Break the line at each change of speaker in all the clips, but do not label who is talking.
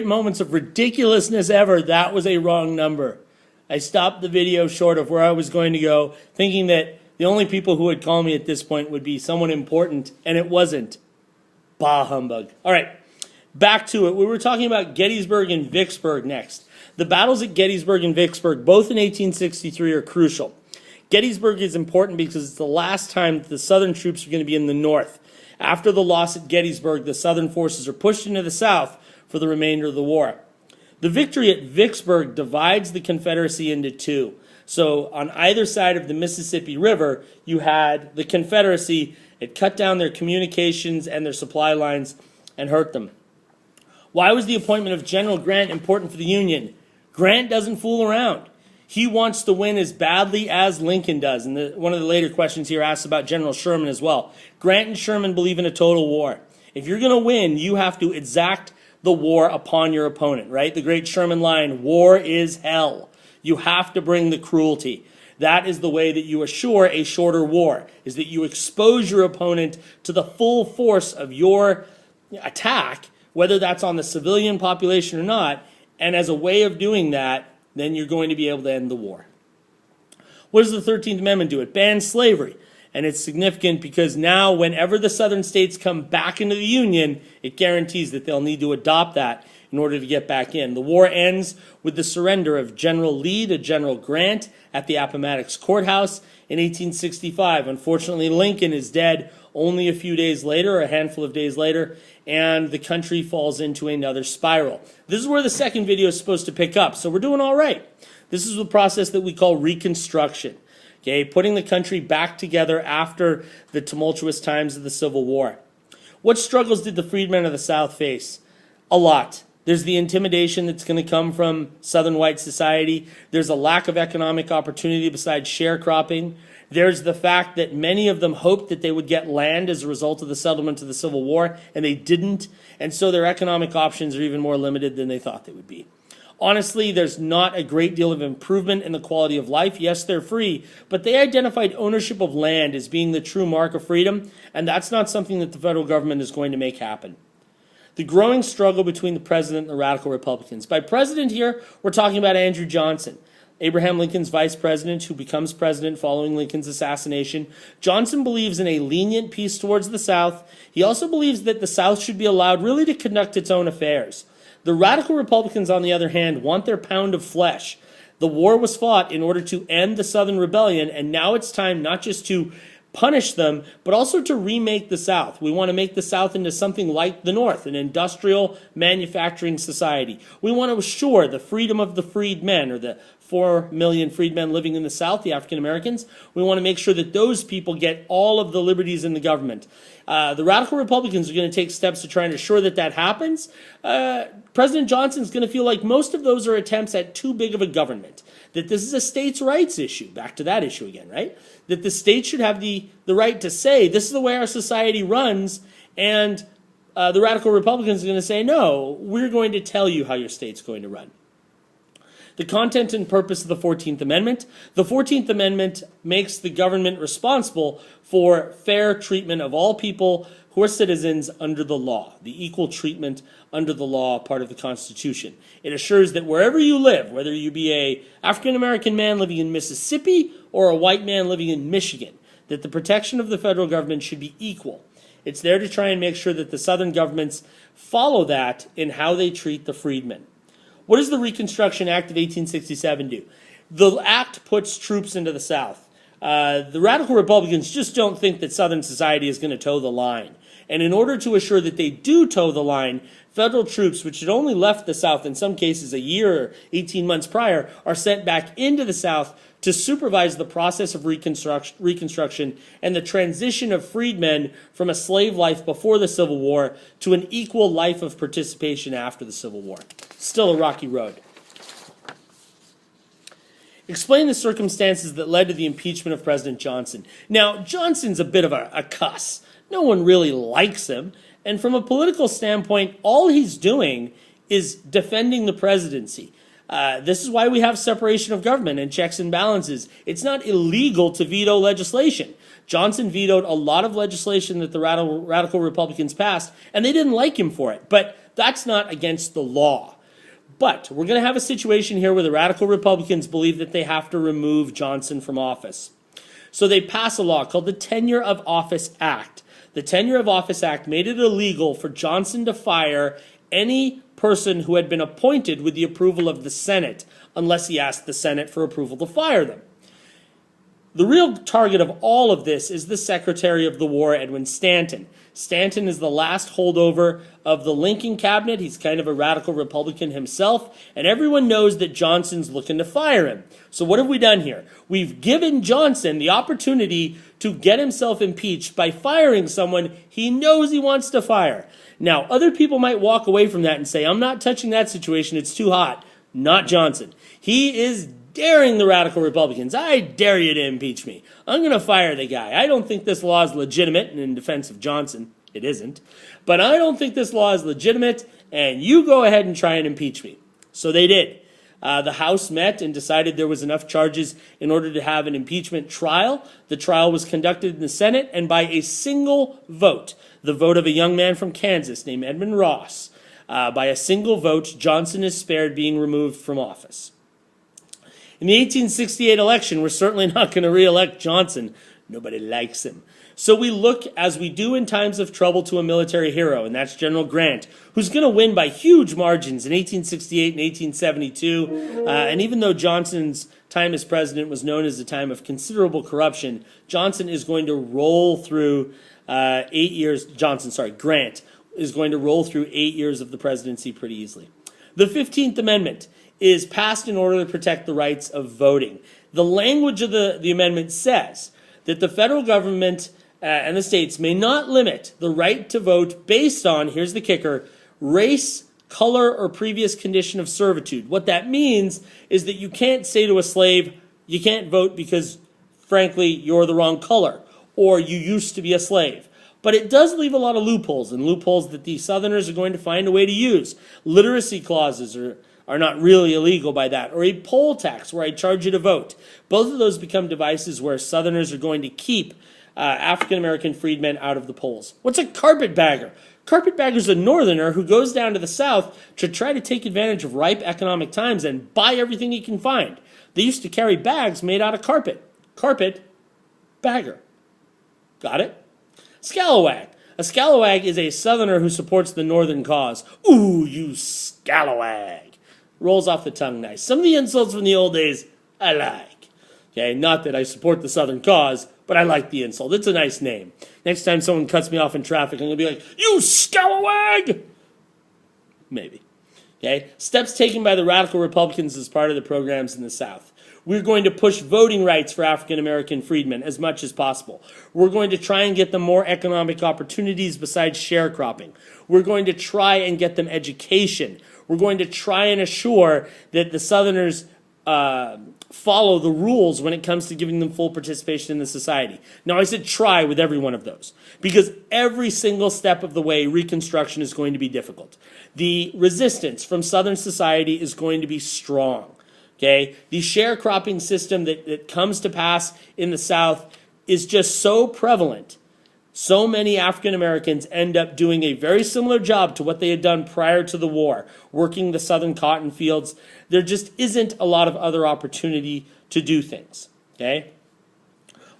great moments of ridiculousness ever, that was a wrong number. I stopped the video short of where I was going to go, thinking that the only people who would call me at this point would be someone important, and it wasn't. Bah humbug. All right, back to it. We were talking about Gettysburg and Vicksburg next. The battles at Gettysburg and Vicksburg, both in 1863, are crucial. Gettysburg is important because it's the last time that the Southern troops are going to be in the North. After the loss at Gettysburg, the Southern forces are pushed into the South for the remainder of the war. The victory at Vicksburg divides the Confederacy into two. So on either side of the Mississippi River, you had the Confederacy. It cut down their communications and their supply lines and hurt them. Why was the appointment of General Grant important for the Union? Grant doesn't fool around. He wants to win as badly as Lincoln does. And one of the later questions here asks about General Sherman as well. Grant and Sherman believe in a total war. If you're going to win, you have to exact the war upon your opponent, right? The great Sherman line, war is hell. You have to bring the cruelty. That is the way that you assure a shorter war, is that you expose your opponent to the full force of your attack, whether that's on the civilian population or not, and as a way of doing that, then you're going to be able to end the war. What does the 13th Amendment do? It bans slavery. And it's significant because now whenever the Southern states come back into the Union, it guarantees that they'll need to adopt that in order to get back in. The war ends with the surrender of General Lee to General Grant at the Appomattox Courthouse in 1865. Unfortunately, Lincoln is dead only a few days later, a handful of days later, and the country falls into another spiral. This is where the second video is supposed to pick up, so we're doing all right. This is the process that we call Reconstruction. Okay, putting the country back together after the tumultuous times of the Civil War. What struggles did the freedmen of the South face? A lot. There's the intimidation that's going to come from Southern white society. There's a lack of economic opportunity besides sharecropping. There's the fact that many of them hoped that they would get land as a result of the settlement of the Civil War, and they didn't. And so their economic options are even more limited than they thought they would be. Honestly, there's not a great deal of improvement in the quality of life. Yes, they're free, but they identified ownership of land as being the true mark of freedom, and that's not something that the federal government is going to make happen. The growing struggle between the president and the radical Republicans. By president here, we're talking about Andrew Johnson, Abraham Lincoln's vice president who becomes president following Lincoln's assassination. Johnson believes in a lenient peace towards the South. He also believes that the South should be allowed really to conduct its own affairs. The radical Republicans, on the other hand, want their pound of flesh. The war was fought in order to end the Southern Rebellion, and now it's time not just to punish them, but also to remake the South. We want to make the South into something like the North, an industrial manufacturing society. We want to assure the freedom of the freedmen, or the 4 million freedmen living in the South, the African Americans. We want to make sure that those people get all of the liberties in the government. The radical Republicans are going to take steps to try and assure that that happens. President Johnson's going to feel like most of those are attempts at too big of a government, that this is a states' rights issue. Back to that issue again, right? That the state should have the right to say, this is the way our society runs, and the radical Republicans are going to say, no, we're going to tell you how your state's going to run. The content and purpose of the 14th Amendment. The 14th Amendment makes the government responsible for fair treatment of all people who are citizens under the law, the equal treatment under the law part of the Constitution. It assures that wherever you live, whether you be an African-American man living in Mississippi or a white man living in Michigan, that the protection of the federal government should be equal. It's there to try and make sure that the Southern governments follow that in how they treat the freedmen. What does the Reconstruction Act of 1867 do? The act puts troops into the South. The radical Republicans just don't think that Southern society is going to toe the line. And in order to assure that they do toe the line, federal troops, which had only left the South in some cases a year or 18 months prior, are sent back into the South to supervise the process of Reconstruction and the transition of freedmen from a slave life before the Civil War to an equal life of participation after the Civil War. Still a rocky road. Explain the circumstances that led to the impeachment of President Johnson. Now, Johnson's a bit of a cuss. No one really likes him. And from a political standpoint, all he's doing is defending the presidency. This is why we have separation of government and checks and balances. It's not illegal to veto legislation. Johnson vetoed a lot of legislation that the radical Republicans passed, and they didn't like him for it. But That's not against the law. But we're going to have a situation here where the radical Republicans believe that they have to remove Johnson from office. So they pass a law called the Tenure of Office Act. The Tenure of Office Act made it illegal for Johnson to fire any person who had been appointed with the approval of the Senate, unless he asked the Senate for approval to fire them. The real target of all of this is the Secretary of the War, Edwin Stanton. Stanton is the last holdover of the Lincoln cabinet. He's kind of a radical Republican himself, and everyone knows that Johnson's looking to fire him. So what have we done here? We've given Johnson the opportunity to get himself impeached by firing someone he knows he wants to fire. Now, other people might walk away from that and say, I'm not touching that situation, it's too hot. Not Johnson. He is daring the radical Republicans. I dare you to impeach me. I'm going to fire the guy. I don't think this law is legitimate, and in defense of Johnson, it isn't. But I don't think this law is legitimate, and you go ahead and try and impeach me. So they did. The House met and decided there was enough charges in order to have an impeachment trial. The trial was conducted in the Senate, and by a single vote, the vote of a young man from Kansas named Edmund Ross, by a single vote, Johnson is spared being removed from office. In the 1868 election, we're certainly not going to re-elect Johnson. Nobody likes him. So we look, as we do in times of trouble, to a military hero, and that's General Grant, who's going to win by huge margins in 1868 and 1872. And even though Johnson's time as president was known as a time of considerable corruption, Johnson is going to roll through Grant is going to roll through 8 years of the presidency pretty easily. The 15th Amendment is passed in order to protect the rights of voting. The language of the amendment says that the federal government and the states may not limit the right to vote based on, here's the kicker, race, color, or previous condition of servitude. What that means is that you can't say to a slave, you can't vote because, frankly, you're the wrong color, or you used to be a slave. But it does leave a lot of loopholes, and loopholes that the Southerners are going to find a way to use. Literacy clauses are not really illegal by that, or a poll tax where I charge you to vote. Both of those become devices where Southerners are going to keep African-American freedmen out of the polls. What's a carpetbagger? Carpetbagger's a Northerner who goes down to the South to try to take advantage of ripe economic times and buy everything he can find. They used to carry bags made out of carpet. Carpetbagger. Got it? Scalawag. A scalawag is a Southerner who supports the Northern cause. Ooh, you scalawag. Rolls off the tongue nice. Some of the insults from the old days, I like. Okay, not that I support the Southern cause, but I like the insult. It's a nice name. Next time someone cuts me off in traffic, I'm going to be like, you scalawag! Maybe. Okay, steps taken by the radical Republicans as part of the programs in the South. We're going to push voting rights for African-American freedmen as much as possible. We're going to try and get them more economic opportunities besides sharecropping. We're going to try and get them education. We're going to try and assure that the Southerners follow the rules when it comes to giving them full participation in the society. Now, I said try with every one of those, because every single step of the way, Reconstruction is going to be difficult. The resistance from Southern society is going to be strong. Okay, the sharecropping system that comes to pass in the South is just so prevalent. So many African Americans end up doing a very similar job to what they had done prior to the war, working the southern cotton fields. There just isn't a lot of other opportunity to do things. Okay?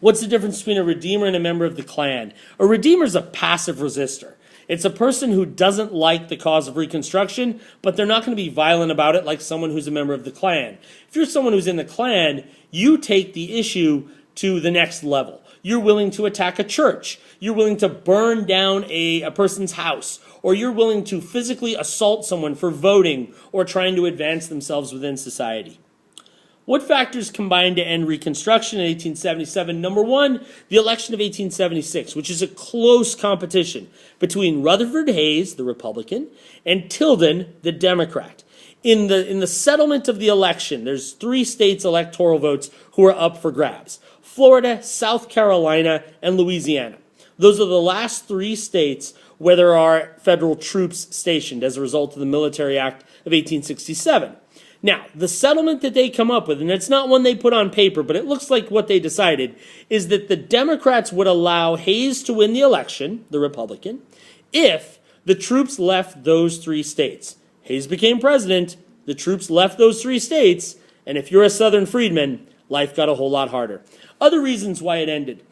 What's the difference between a redeemer and a member of the Klan? A redeemer is a passive resistor. It's a person who doesn't like the cause of Reconstruction, but they're not going to be violent about it like someone who's a member of the Klan. If you're someone who's in the Klan, you take the issue to the next level. You're willing to attack a church. You're willing to burn down a person's house. Or you're willing to physically assault someone for voting or trying to advance themselves within society. What factors combined to end Reconstruction in 1877? Number one, the election of 1876, which is a close competition between Rutherford Hayes, the Republican, and Tilden, the Democrat. In the settlement of the election, there's 3 states' electoral votes who are up for grabs: Florida, South Carolina, and Louisiana. Those are the last 3 states where there are federal troops stationed as a result of the Military Act of 1867. Now, the settlement that they come up with, and it's not one they put on paper, but it looks like what they decided, is that the Democrats would allow Hayes to win the election, the Republican, if The troops left those 3 states. Hayes became president, the troops left those 3 states, and if you're a Southern freedman, life got a whole lot harder. Other reasons why it ended.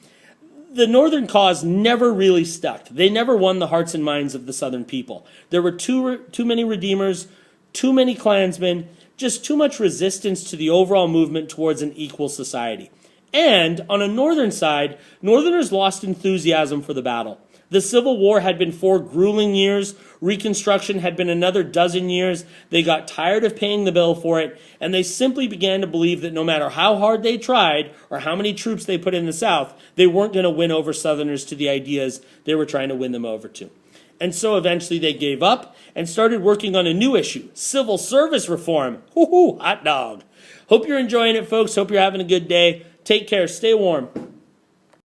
The Northern cause never really stuck. They never won the hearts and minds of the Southern people. There were too many redeemers, too many Klansmen, just too much resistance to the overall movement towards an equal society. And on a Northern side, Northerners lost enthusiasm for the battle. The Civil War had been 4 grueling years. Reconstruction had been another dozen years. They got tired of paying the bill for it, and they simply began to believe that no matter how hard they tried or how many troops they put in the South, they weren't going to win over Southerners to the ideas they were trying to win them over to. And so eventually they gave up and started working on a new issue, civil service reform. Hoo-hoo, hot dog. Hope you're enjoying it, folks. Hope you're having a good day. Take care. Stay warm.